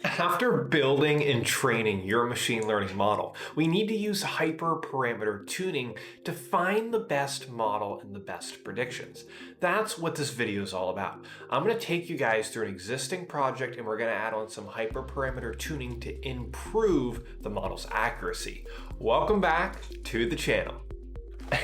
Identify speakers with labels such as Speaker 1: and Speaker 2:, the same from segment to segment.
Speaker 1: After building and training your machine learning model, we need to use hyperparameter tuning to find the best model and the best predictions. That's what this video is all about. I'm going to take you guys through an existing project and we're going to add on some hyperparameter tuning to improve the model's accuracy. Welcome back to the channel.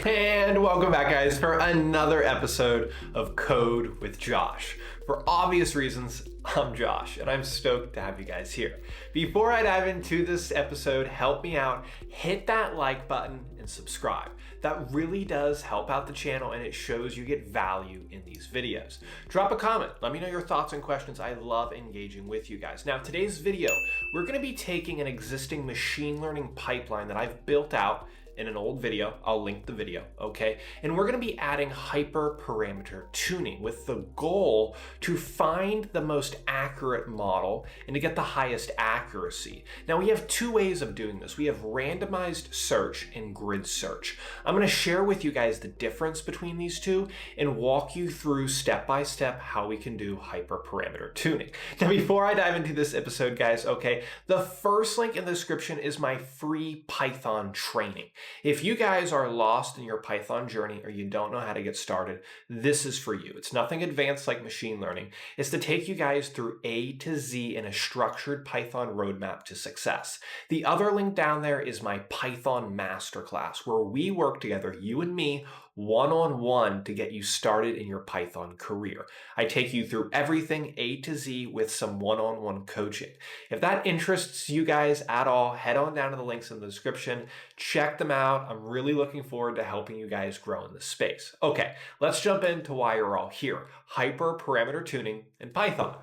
Speaker 1: And welcome back, guys, for another episode of Code with Josh. For obvious reasons, I'm Josh, and I'm stoked to have you guys here. Before I dive into this episode, help me out, hit that like button and subscribe. That really does help out the channel, and it shows you get value in these videos. Drop a comment, let me know your thoughts and questions. I love engaging with you guys. Now, today's video, we're going to be taking an existing machine learning pipeline that I've built out in an old video. I'll link the video, okay? And we're gonna be adding hyperparameter tuning with the goal to find the most accurate model and to get the highest accuracy. Now we have two ways of doing this. We have randomized search and grid search. I'm gonna share with you guys the difference between these two and walk you through step by step how we can do hyperparameter tuning. Now before I dive into this episode, guys, okay, the first link in the description is my free Python training. If you guys are lost in your Python journey or you don't know how to get started, this is for you. It's nothing advanced like machine learning. It's to take you guys through A to Z in a structured Python roadmap to success. The other link down there is my Python masterclass, where we work together, you and me, one-on-one to get you started in your Python career. I take you through everything A to Z with some one-on-one coaching. If that interests you guys at all, head on down to the links in the description. Check them out. I'm really looking forward to helping you guys grow in this space. Okay, let's jump into why you're all here. Hyperparameter tuning in Python.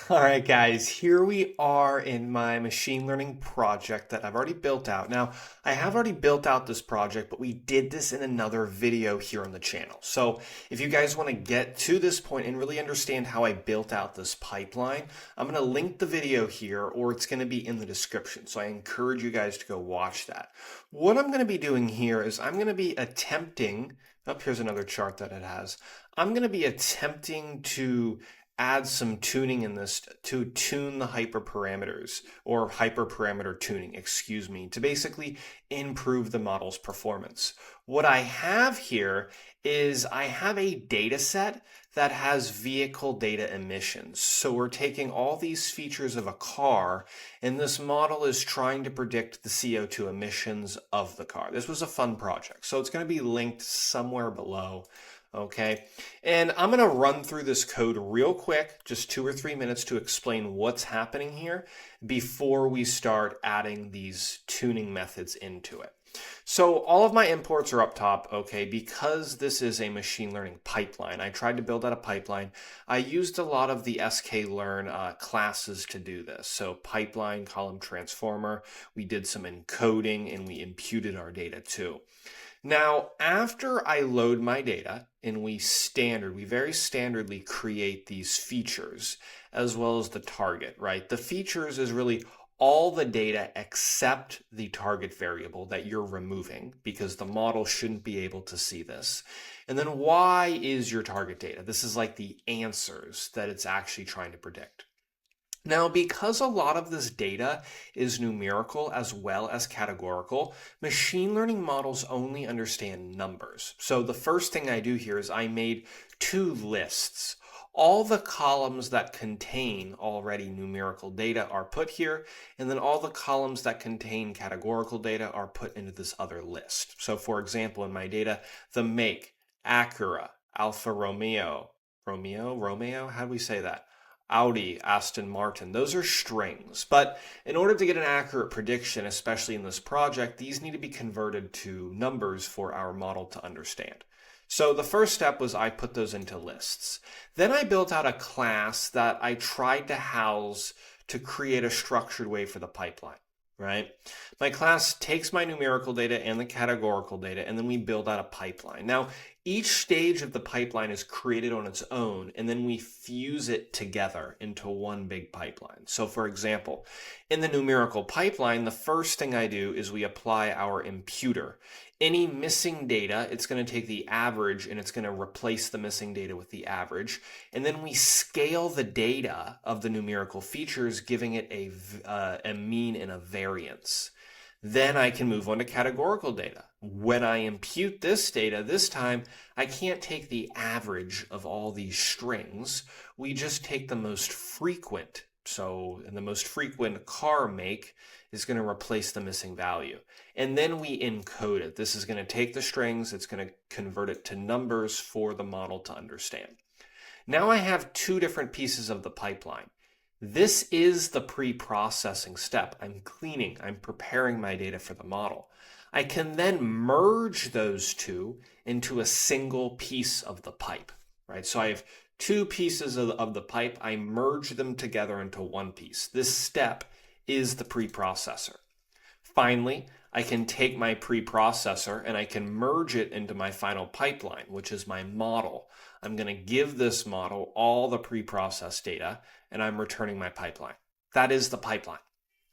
Speaker 1: All right, guys, here we are in my machine learning project that I've already built out. Now, I have already built out this project, but we did this in another video here on the channel. So if you guys want to get to this point and really understand how I built out this pipeline, I'm going to link the video here, or it's going to be in the description. So I encourage you guys to go watch that. What I'm going to be doing here is I'm going to be attempting, here's another chart that it has. I'm going to be attempting to add some tuning in this to tune the hyperparameters, or hyperparameter tuning, excuse me, to basically improve the model's performance. What I have here is I have a data set that has vehicle data emissions. So we're taking all these features of a car, and this model is trying to predict the CO2 emissions of the car. This was a fun project, so it's going to be linked somewhere below. Okay, and I'm going to run through this code real quick, just 2 or 3 minutes, to explain what's happening here before we start adding these tuning methods into it. So all of my imports are up top, okay, because this is a machine learning pipeline. I tried to build out a pipeline. I used a lot of the sklearn classes to do this. So pipeline, column transformer, we did some encoding, and we imputed our data too. Now, after I load my data, and we very standardly create these features as well as the target, right? The features is really all the data except the target variable that you're removing, because the model shouldn't be able to see this. And then Y is your target data. This is like the answers that it's actually trying to predict. Now, because a lot of this data is numerical as well as categorical, machine learning models only understand numbers. So the first thing I do here is I made 2 lists. All the columns that contain already numerical data are put here, and then all the columns that contain categorical data are put into this other list. So for example, in my data, the make, Acura, Alfa Romeo, how do we say that? Audi, Aston Martin, those are strings. But in order to get an accurate prediction, especially in this project, these need to be converted to numbers for our model to understand. So the first step was I put those into lists. Then I built out a class that I tried to house to create a structured way for the pipeline, right? My class takes my numerical data and the categorical data, and then we build out a pipeline. Now, Each stage of the pipeline is created on its own, and then we fuse it together into one big pipeline. So for example, in the numerical pipeline, the first thing I do is we apply our imputer. Any missing data, it's going to take the average and it's going to replace the missing data with the average. And then we scale the data of the numerical features, giving it a mean and a variance. Then I can move on to categorical data. When I impute this data, this time I can't take the average of all these strings. We just take the most frequent. So in the most frequent car make is going to replace the missing value. And then we encode it. This is going to take the strings, it's going to convert it to numbers for the model to understand. Now I have two different pieces of the pipeline. This is the pre-processing step. I'm cleaning, I'm preparing my data for the model. I can then merge those two into a single piece of the pipe, right? So I have two pieces of the pipe. I merge them together into one piece. This step is the preprocessor. Finally, I can take my preprocessor and I can merge it into my final pipeline, which is my model. I'm going to give this model all the preprocessed data, and I'm returning my pipeline. That is the pipeline,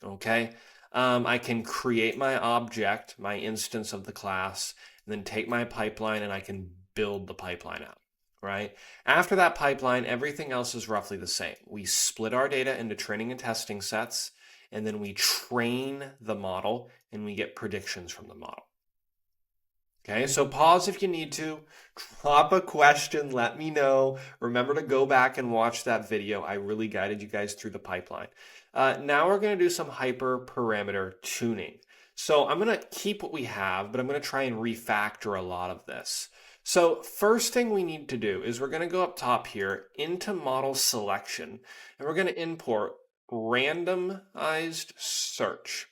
Speaker 1: okay? I can create my object, my instance of the class, and then take my pipeline and I can build the pipeline out, right? After that pipeline, everything else is roughly the same. We split our data into training and testing sets, and then we train the model and we get predictions from the model. Okay, so pause if you need to, drop a question, let me know. Remember to go back and watch that video. I really guided you guys through the pipeline. Now we're going to do some hyperparameter tuning. So I'm going to keep what we have, but I'm going to try and refactor a lot of this. So first thing we need to do is we're going to go up top here into model selection, and we're going to import randomized search.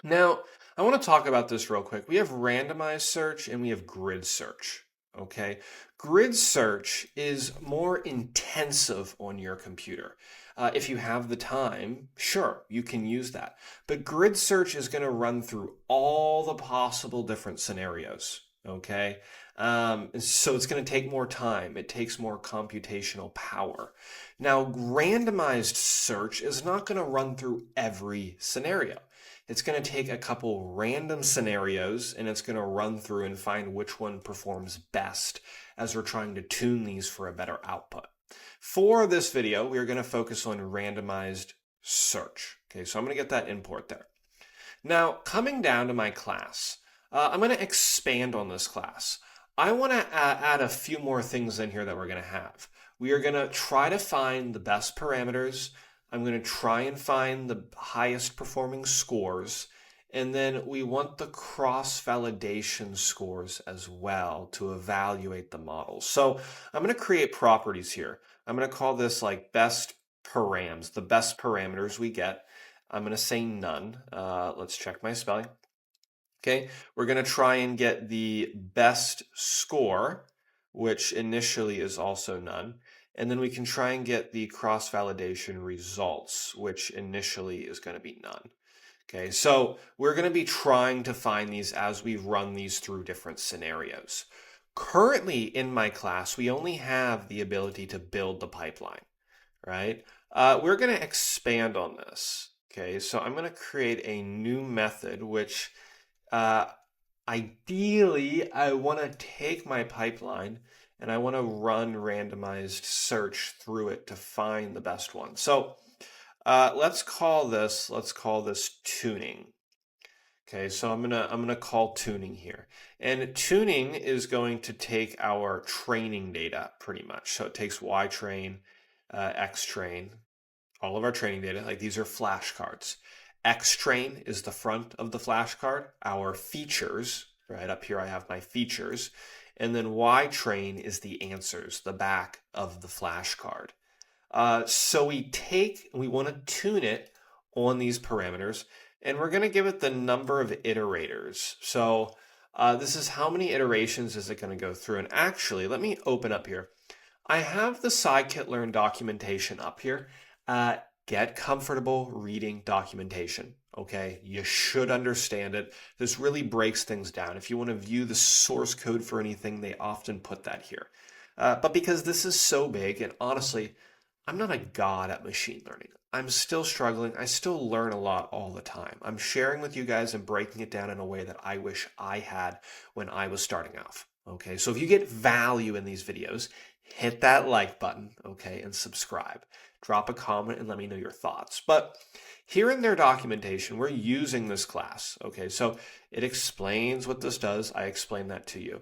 Speaker 1: Now, I want to talk about this real quick. We have randomized search and we have grid search, okay? Grid search is more intensive on your computer. If you have the time, sure, you can use that. But grid search is going to run through all the possible different scenarios, okay? So it's going to take more time. It takes more computational power. Now, randomized search is not going to run through every scenario. It's going to take a couple random scenarios and it's going to run through and find which one performs best as we're trying to tune these for a better output. For this video, we're going to focus on randomized search. Okay, so I'm going to get that import there. Now, coming down to my class, I'm going to expand on this class. I want to add a few more things in here that we're going to have. We are going to try to find the best parameters. I'm going to try and find the highest performing scores, and then we want the cross-validation scores as well to evaluate the models. So I'm going to create properties here. I'm going to call this like best params, the best parameters we get. I'm going to say none. Let's check my spelling. Okay, we're going to try and get the best score, which initially is also none. And then we can try and get the cross-validation results, which initially is going to be none. Okay, so we're going to be trying to find these as we run these through different scenarios. Currently in my class, we only have the ability to build the pipeline, right? We're going to expand on this. Okay, so I'm going to create a new method, which ideally I want to take my pipeline and I want to run randomized search through it to find the best one. So let's call this tuning. Okay, so I'm gonna call tuning here, and tuning is going to take our training data pretty much. So it takes ytrain, xtrain, all of our training data. Like these are flashcards. Xtrain is the front of the flashcard. Our features, right up here, I have my features. And then ytrain is the answers, the back of the flashcard. So we want to tune it on these parameters, and we're going to give it the number of iterators. So this is how many iterations is it going to go through. And actually, let me open up here. I have the Scikit-Learn documentation up here. get comfortable reading documentation. Okay, you should understand it. This really breaks things down. If you want to view the source code for anything, they often put that here. But because this is so big, and honestly, I'm not a god at machine learning. I'm still struggling. I still learn a lot all the time. I'm sharing with you guys and breaking it down in a way that I wish I had when I was starting off. Okay, so if you get value in these videos, hit that like button, okay, and subscribe. Drop a comment and let me know your thoughts. But here in their documentation, we're using this class, okay? So it explains what this does. I explain that to you.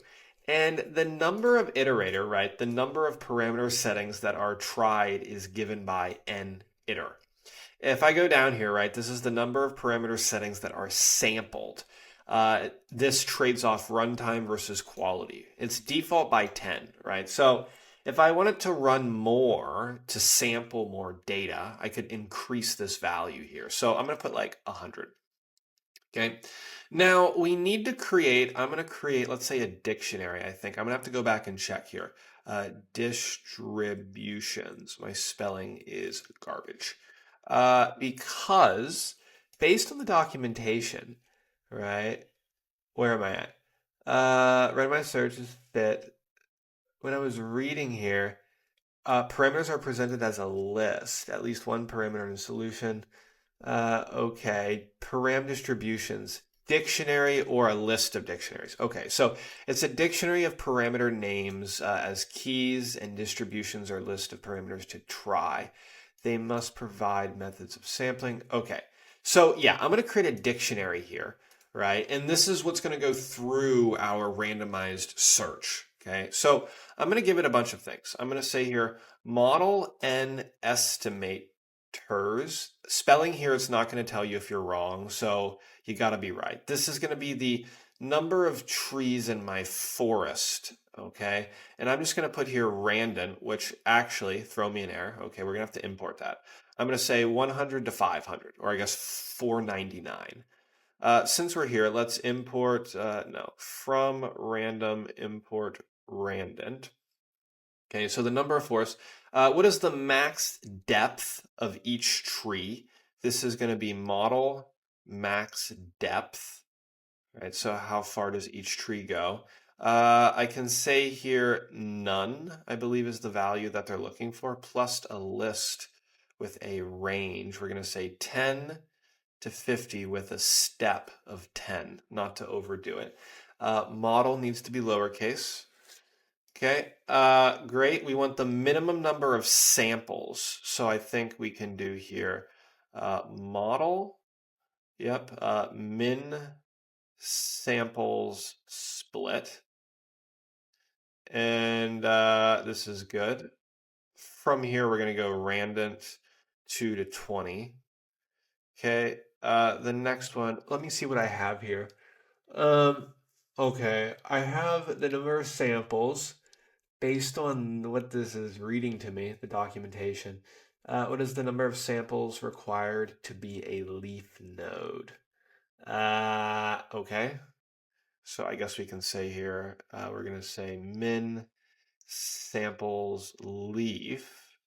Speaker 1: And the number of iterator, right, the number of parameter settings that are tried is given by n iter. If I go down here, right, this is the number of parameter settings that are sampled. This trades off runtime versus quality. It's default by 10, right? So if I wanted to run more to sample more data, I could increase this value here. So I'm going to put like 100. Okay. Now we need to create, I'm going to create, let's say a dictionary, I think. I'm going to have to go back and check here. Distributions. My spelling is garbage. Because based on the documentation, right? Where am I at? Randomized search is fit. When I was reading here, parameters are presented as a list, at least one parameter in a solution. Okay, param distributions, dictionary or a list of dictionaries. Okay, so it's a dictionary of parameter names as keys, and distributions are a list of parameters to try. They must provide methods of sampling. Okay, so yeah, I'm going to create a dictionary here, right? And this is what's going to go through our randomized search. Okay, so I'm going to give it a bunch of things. I'm going to say here, model n estimators. Spelling here, it's not going to tell you if you're wrong, so you got to be right. This is going to be the number of trees in my forest, okay? And I'm just going to put here random, which actually throw me an error. Okay, we're going to have to import that. I'm going to say 100 to 500, or I guess 499. Since we're here, let's import, from random import random. Okay, so the number of forests. What is the max depth of each tree? This is going to be model max depth, right? So how far does each tree go? I can say here none, I believe is the value that they're looking for, plus a list with a range. We're going to say 10 to 50 with a step of 10, not to overdo it. Model needs to be lowercase. Okay, great. We want the minimum number of samples. So I think we can do here model, min samples split. And this is good. From here, we're going to go random 2 to 20. Okay, the next one, let me see what I have here. Okay, I have the number of samples based on what this is reading to me, the documentation. What is the number of samples required to be a leaf node? Okay, so I guess we can say here, we're going to say min samples leaf.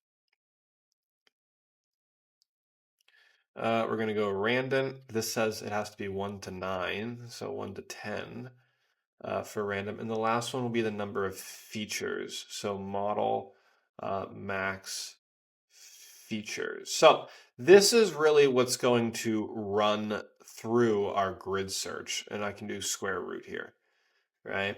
Speaker 1: We're going to go random. This says it has to be 1 to 9, so 1 to 10 for random. And the last one will be the number of features. So model max features. So this is really what's going to run through our grid search. And I can do square root here, right?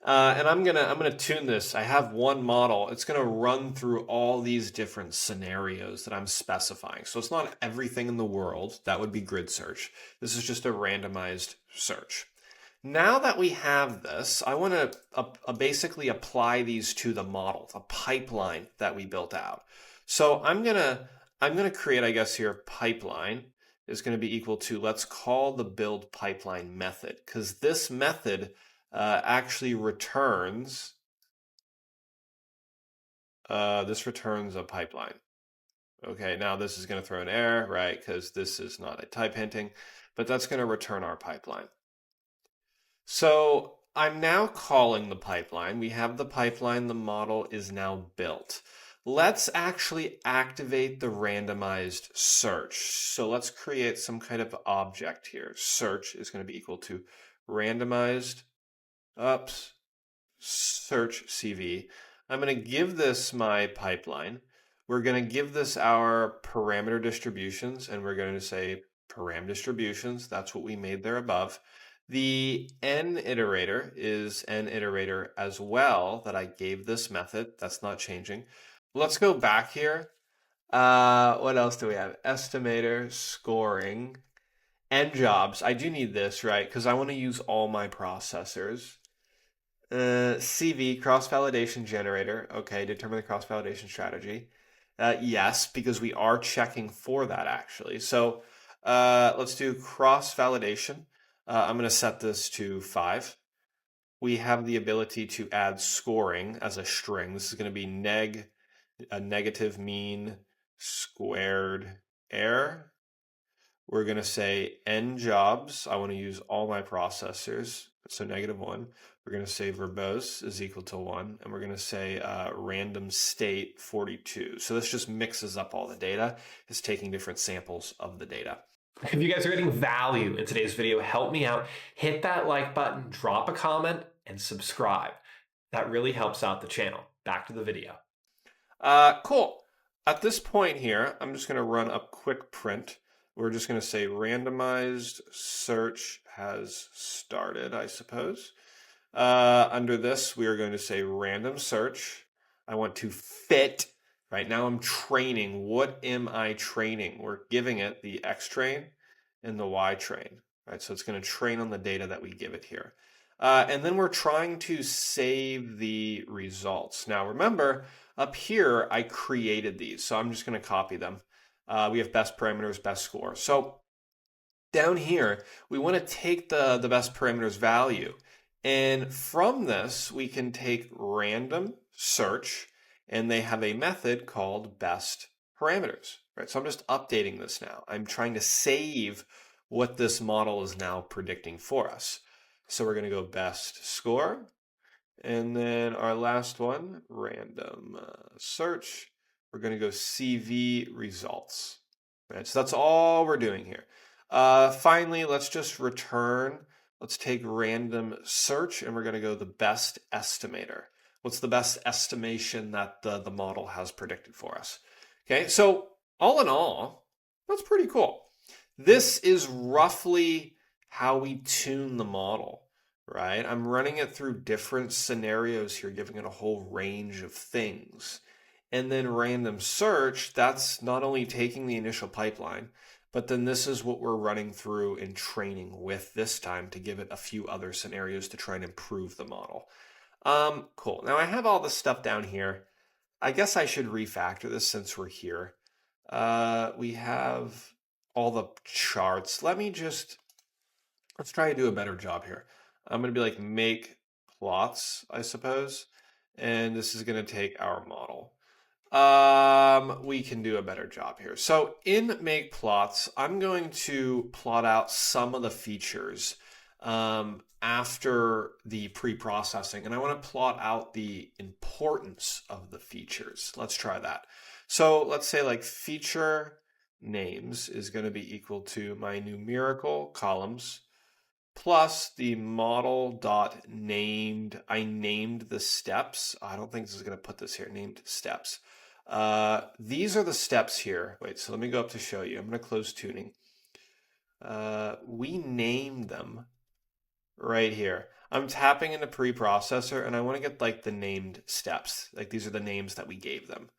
Speaker 1: And I'm gonna tune this. I have one model. It's gonna run through all these different scenarios that I'm specifying. So it's not everything in the world. That would be grid search. This is just a randomized search. Now that we have this, I want to basically apply these to the model, the pipeline that we built out. So I'm gonna create, I guess here, pipeline is going to be equal to, let's call the build pipeline method, because this method actually returns, this returns a pipeline. Okay, now this is going to throw an error, right? Because this is not a type hinting, but that's going to return our pipeline. So I'm now calling the pipeline. We have the pipeline, the model is now built. Let's actually activate the randomized search. So let's create some kind of object here. Search is going to be equal to randomized, search CV. I'm going to give this my pipeline. We're going to give this our parameter distributions, and we're going to say param distributions. That's what we made there above. The n iterator is n iterator as well that I gave this method. That's not changing. Let's go back here. What else do we have? Estimator, scoring, n jobs. I do need this, right? Because I want to use all my processors. CV, cross-validation generator. Okay, determine the cross-validation strategy. Yes, because we are checking for that actually. So let's do cross-validation. I'm going to set this to 5. We have the ability to add scoring as a string. This is going to be a negative mean squared error. We're going to say n jobs. I want to use all my processors, so -1. We're going to say verbose is equal to 1, and we're going to say random state 42. So this just mixes up all the data. It's taking different samples of the data. If you guys are getting value in today's video, help me out. Hit that like button, drop a comment, and subscribe. That really helps out the channel. Back to the video. Cool. At this point here, I'm just going to run a quick print. We're just going to say randomized search has started, I suppose. Under this, we are going to say random search. I want to fit. Right now I'm training. What am I training? We're giving it the X train and the Y train. Right, so it's going to train on the data that we give it here. And then we're trying to save the results. Now remember, up here I created these, so I'm just going to copy them. We have best parameters, best score. So down here, we want to take the best parameters value. And from this, we can take random search, and they have a method called best parameters. Right? So I'm just updating this now. I'm trying to save what this model is now predicting for us. So we're going to go best score. And then our last one, random search. We're going to go CV results. Right? So that's all we're doing here. Finally, let's just return. Let's take random search, and we're going to go the best estimator. What's the best estimation that the model has predicted for us? Okay, so all in all, that's pretty cool. This is roughly how we tune the model, right? I'm running it through different scenarios here, giving it a whole range of things. And then random search, that's not only taking the initial pipeline, but then this is what we're running through in training with this time to give it a few other scenarios to try and improve the model. Cool. Now I have all this stuff down here. I guess I should refactor this since we're here. We have all the charts. Let's try to do a better job here. I'm going to be like make plots, I suppose. And this is going to take our model. We can do a better job here. So in make plots, I'm going to plot out some of the features after the pre-processing, and I want to plot out the importance of the features. Let's try that. So let's say like feature names is going to be equal to my numerical columns plus the model dot named. I named the steps. I don't think this is going to put this here, named steps. These are the steps here. Wait, so let me go up to show you. I'm going to close tuning. We named them right here. I'm tapping into preprocessor and I want to get like the named steps. Like these are the names that we gave them,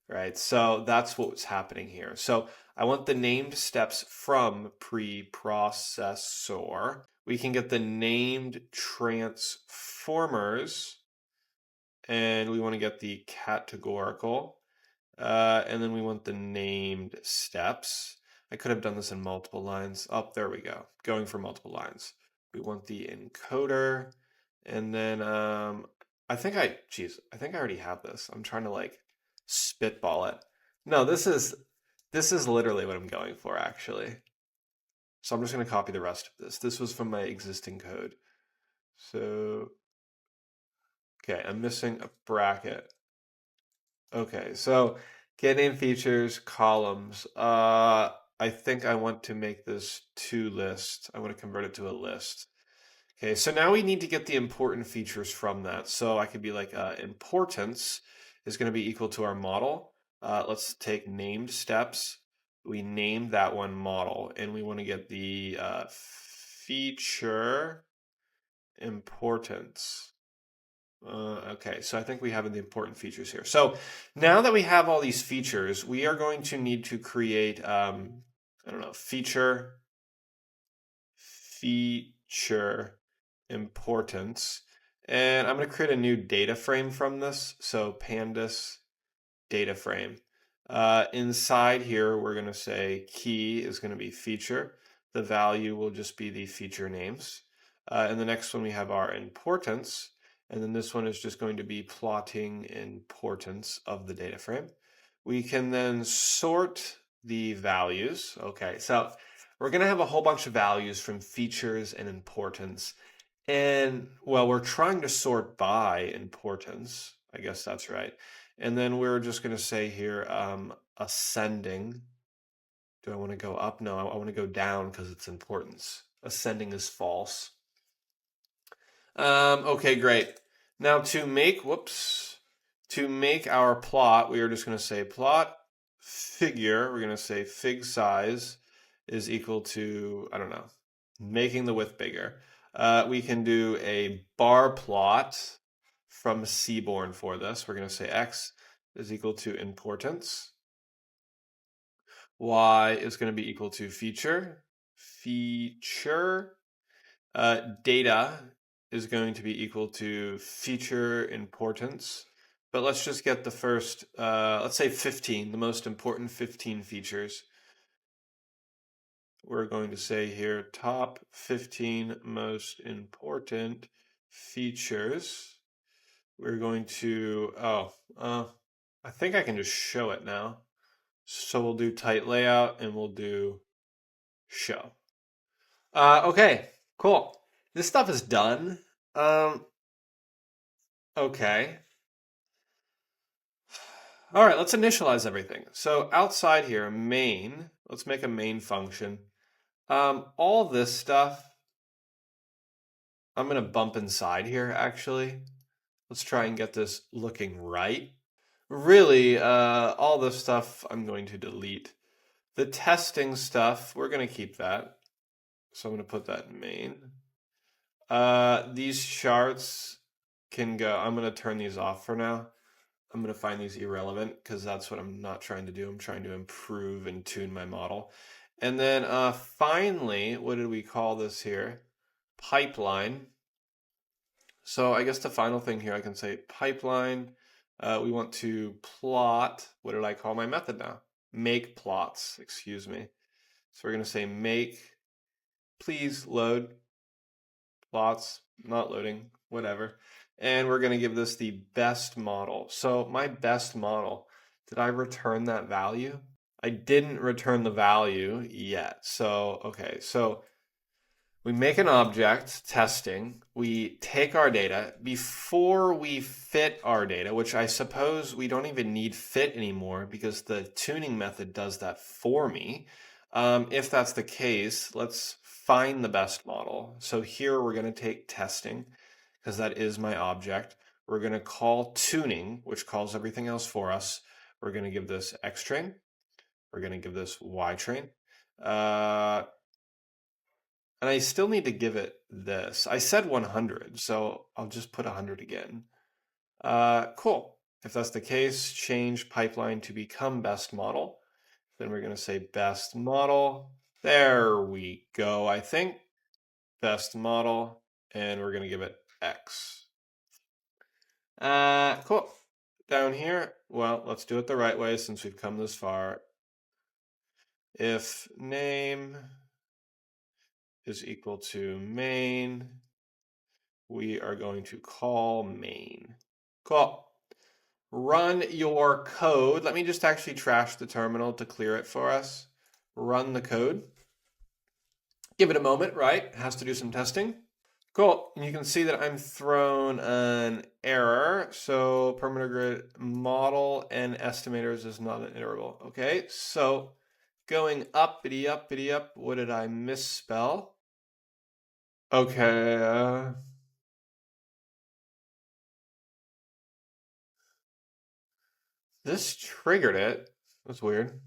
Speaker 1: right? So that's what's happening here. So I want the named steps from preprocessor. We can get the named transformers and we want to get the categorical. And then we want the named steps. I could have done this in multiple lines. Oh, there we go. Going for multiple lines. We want the encoder. And then I think I already have this. I'm trying to like spitball it. No, this is literally what I'm going for actually. So I'm just going to copy the rest of this. This was from my existing code. So, okay, I'm missing a bracket. Okay, so get name features, columns. I think I want to make this to list. I want to convert it to a list. Okay, so now we need to get the important features from that. So I could be like importance is going to be equal to our model. Let's take named steps. We named that one model, and we want to get the feature importance. Okay, so I think we have the important features here. So now that we have all these features, we are going to need to create, I don't know, feature importance. And I'm going to create a new data frame from this. So pandas data frame. Inside here, we're going to say key is going to be feature. The value will just be the feature names. And the next one we have our importance. And then this one is just going to be plotting importance of the data frame. We can then sort the values. Okay, so we're going to have a whole bunch of values from features and importance. And well, we're trying to sort by importance. I guess that's right. And then we're just going to say here ascending. Do I want to go up? No, I want to go down because it's importance. Ascending is false. Okay, great. Now to make our plot, we are just going to say plot figure. We're going to say fig size is equal to, I don't know, making the width bigger. We can do a bar plot from Seaborn for this. We're going to say x is equal to importance. Y is going to be equal to feature. Data is going to be equal to feature importance. But let's just get the first, let's say 15, the most important 15 features. We're going to say here top 15 most important features. We're going to, I think I can just show it now. So we'll do tight layout and we'll do show. Okay, cool. This stuff is done. Okay. All right, let's initialize everything. So outside here, main, let's make a main function. All this stuff, I'm going to bump inside here, actually. Let's try and get this looking right. Really, all this stuff I'm going to delete. The testing stuff, we're going to keep that. So I'm going to put that in main. These charts can go, I'm going to turn these off for now. I'm going to find these irrelevant because that's what I'm not trying to do. I'm trying to improve and tune my model. And then finally, what did we call this here? Pipeline. So I guess the final thing here, I can say pipeline. We want to plot, what did I call my method now? Make plots, excuse me. So we're going to say make, please load plots, not loading, whatever. And we're going to give this the best model. So my best model, did I return that value? I didn't return the value yet. So, okay, so we make an object, testing. We take our data. Before we fit our data, which I suppose we don't even need fit anymore because the tuning method does that for me. If that's the case, let's find the best model. So here we're going to take testing because that is my object. We're going to call tuning, which calls everything else for us. We're going to give this X train. We're going to give this Y train. And I still need to give it this. I said 100, so I'll just put 100 again. Cool. If that's the case, change pipeline to become best model. Then we're going to say best model. There we go, I think. Best model. And we're going to give it X. Cool. Down here, well, let's do it the right way since we've come this far. If name is equal to main, we are going to call main. Cool. Run your code. Let me just actually trash the terminal to clear it for us. Run the code. Give it a moment, right? It has to do some testing. Cool. And you can see that I'm thrown an error. So parameter grid model and estimators is not an iterable. Okay, so going uppity, uppity, up. What did I misspell? Okay. This triggered it. That's weird.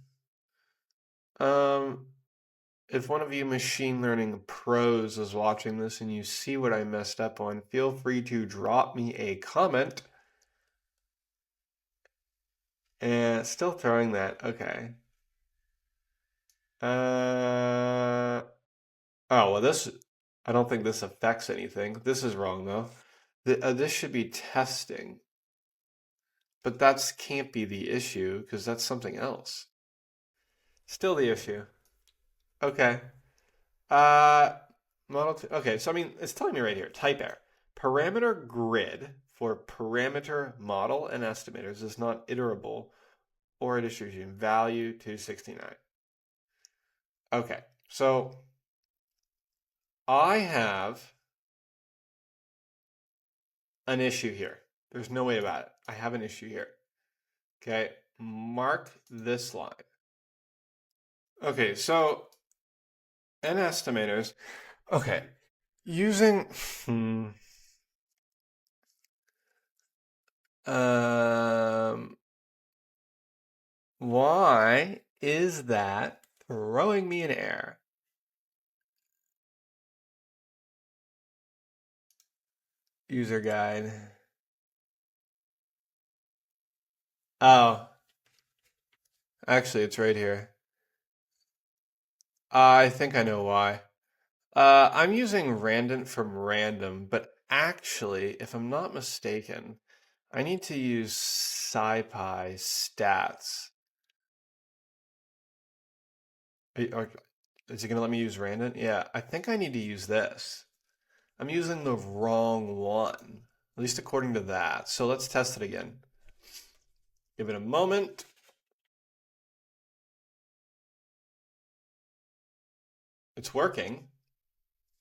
Speaker 1: If one of you machine learning pros is watching this and you see what I messed up on, feel free to drop me a comment. And still throwing that. Okay. Oh, well, this, I don't think this affects anything. This is wrong, though. This should be testing. But that can't be the issue, because that's something else. Still the issue. Okay. Okay, so I mean, it's telling me right here, type error. Parameter grid for parameter model and estimators is not iterable or a distribution. Value 269. Okay, so I have an issue here. There's no way about it. I have an issue here. Okay, mark this line. Okay, so n estimators. Okay, using why is that throwing me an error? User guide. Oh, actually, it's right here. I think I know why. I'm using random from random, but actually, if I'm not mistaken, I need to use SciPy stats. Is it going to let me use random? Yeah, I think I need to use this. I'm using the wrong one, at least according to that. So let's test it again. Give it a moment. It's working.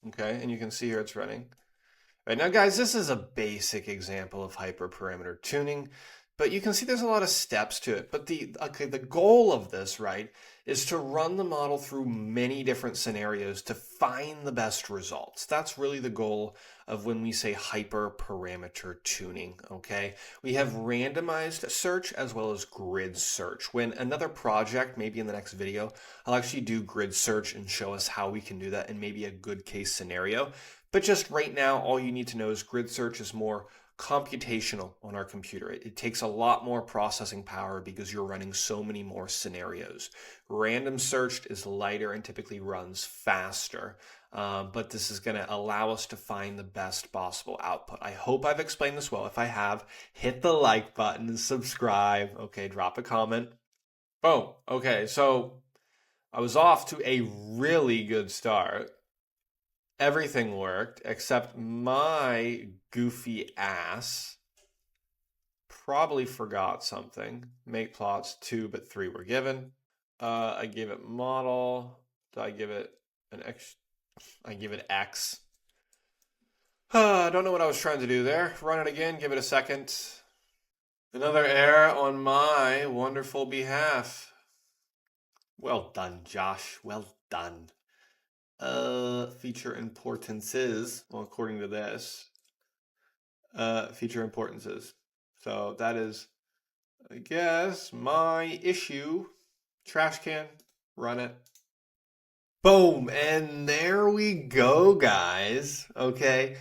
Speaker 1: Okay, and you can see here it's running. All right, now guys, this is a basic example of hyperparameter tuning, but you can see there's a lot of steps to it. But the goal of this, right, is to run the model through many different scenarios to find the best results. That's really the goal of when we say hyperparameter tuning, okay? We have randomized search as well as grid search. When another project, maybe in the next video, I'll actually do grid search and show us how we can do that and maybe a good case scenario. But just right now, all you need to know is grid search is more computational on our computer. It takes a lot more processing power because you're running so many more scenarios. Random searched is lighter and typically runs faster, but this is going to allow us to find the best possible output. I hope I've explained this well. If I have, hit the like button, subscribe, okay, drop a comment. Oh, okay, so I was off to a really good start. Everything worked except my goofy ass probably forgot something. Make plots 2, but 3 were given. I gave it model. Did I give it an X? I give it X. I don't know what I was trying to do there. Run it again. Give it a second. Another error on my wonderful behalf. Well done, Josh. Well done. Feature importances, well, according to this, feature importances. So that is, I guess, my issue. Trash can, run it. Boom, and there we go, guys. Okay,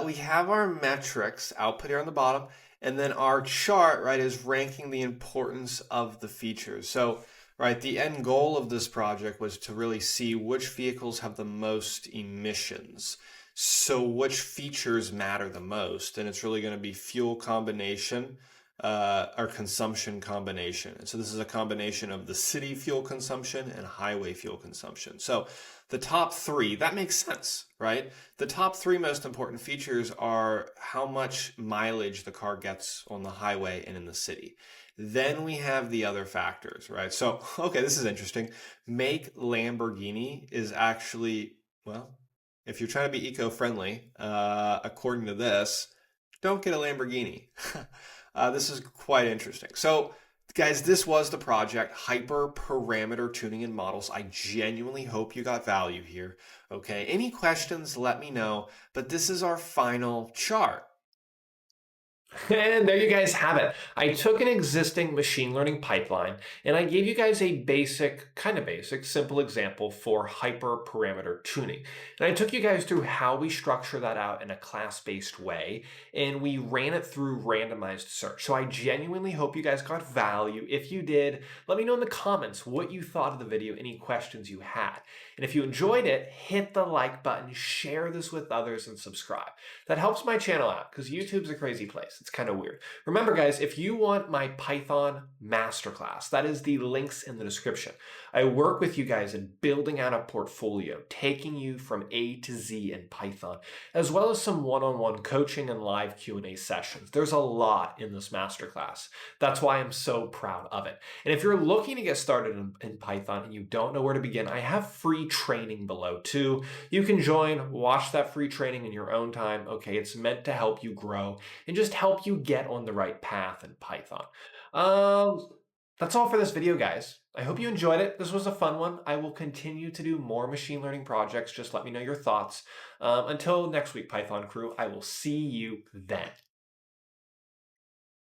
Speaker 1: we have our metrics output here on the bottom, and then our chart, right, is ranking the importance of the features. So, right, the end goal of this project was to really see which vehicles have the most emissions. So which features matter the most, and it's really going to be fuel combination, or consumption combination. And so this is a combination of the city fuel consumption and highway fuel consumption. So the top 3, that makes sense, right? The top 3 most important features are how much mileage the car gets on the highway and in the city. Then we have the other factors, right? So, okay, this is interesting. Make Lamborghini is actually, well,
Speaker 2: if you're trying to be eco-friendly, according to this, don't get a Lamborghini. This is quite interesting. So, guys, this was the project, Hyperparameter Tuning and Models. I genuinely hope you got value here. Okay, any questions, let me know. But this is our final chart.
Speaker 1: And there you guys have it. I took an existing machine learning pipeline and I gave you guys a kind of basic, simple example for hyperparameter tuning. And I took you guys through how we structure that out in a class-based way, and we ran it through randomized search. So I genuinely hope you guys got value. If you did, let me know in the comments what you thought of the video, any questions you had. And if you enjoyed it, hit the like button, share this with others, and subscribe. That helps my channel out because YouTube's a crazy place. It's kind of weird. Remember, guys, if you want my Python masterclass, that is the links in the description. I work with you guys in building out a portfolio, taking you from A to Z in Python, as well as some one-on-one coaching and live Q&A sessions. There's a lot in this masterclass. That's why I'm so proud of it. And if you're looking to get started in Python and you don't know where to begin, I have free training below too. You can join, watch that free training in your own time. Okay, it's meant to help you grow and just help you get on the right path in Python. That's all for this video, guys. I hope you enjoyed it. This was a fun one. I will continue to do more machine learning projects. Just let me know your thoughts. Until next week, Python crew, I will see you then.